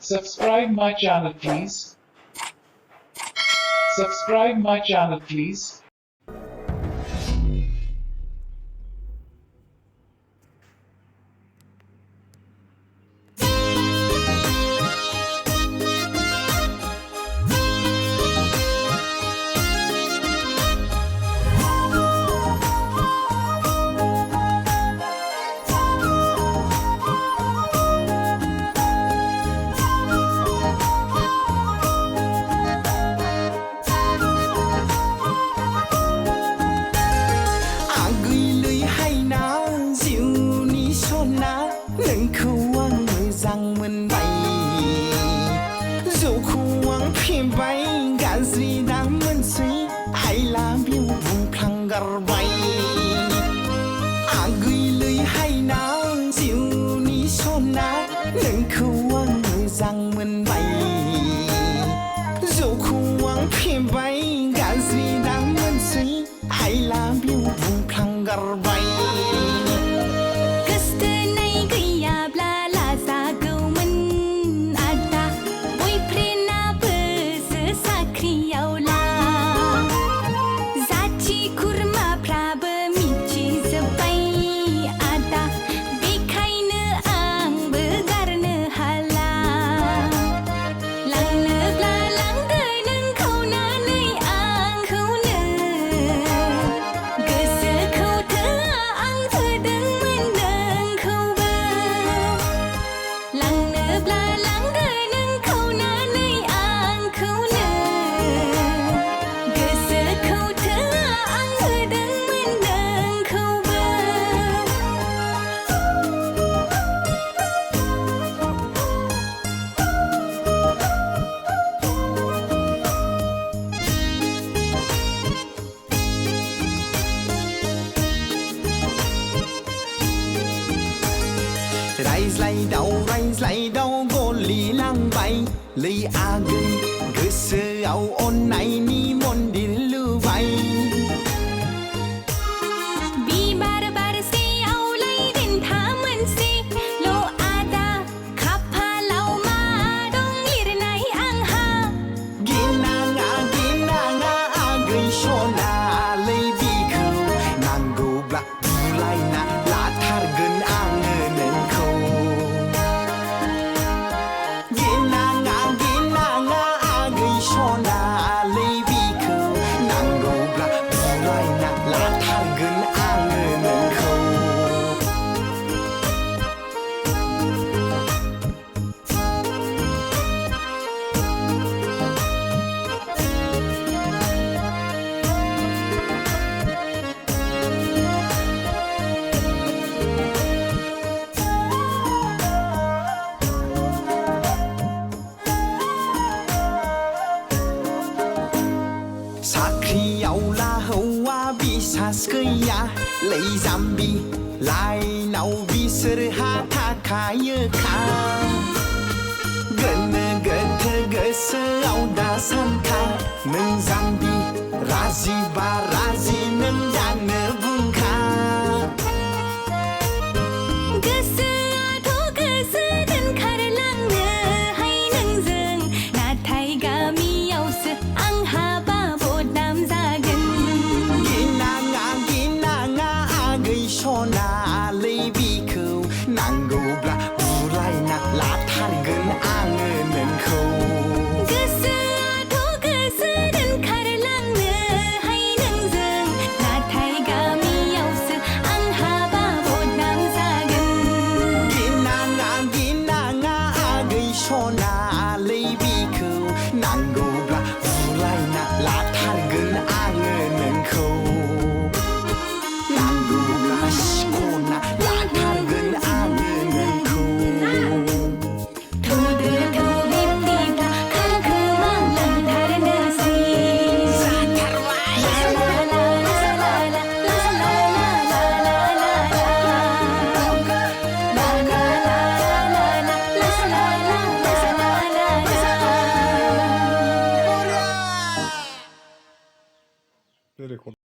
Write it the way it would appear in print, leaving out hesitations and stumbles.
Subscribe my channel please. Subscribe my channel please. नोंखौ आं मोजां मोनबाय जौखौ आं फेबाय गाज्रि दा मोनसै I love you बुंफ्लांगारबाय आगैलैहाय ना जिउनि सना नोंखौ आं मोजां मोनबाय जौखौ आं फेबाय गाज्रि दा मोनसै I love you बुंफ्लांगारबाय रायज्लायदाव गलिलांबाय लै आगै गोसोआव अननायनि मन्दिर लुबाय बिबार बारसेयावलाय देन्था मोनसेल' आदा खाफालाव मा दं लिरनाय आंहा गिनाङा आगै सनालै बिखौ नांगौब्ला बुलायना लाथारगोन आङो नोंखौ सनालै बिखौ नांगौब्ला बुलायना लाथारगोन आङो नोंखौ साख्रियावला हौवा बिसास गैया लै जाम्बि लाइनाव बिसोरहा थाखायोखा गोनो गोथो गोसोआव दा सानखा नों जाम्बि राजिबा राजि नों जानो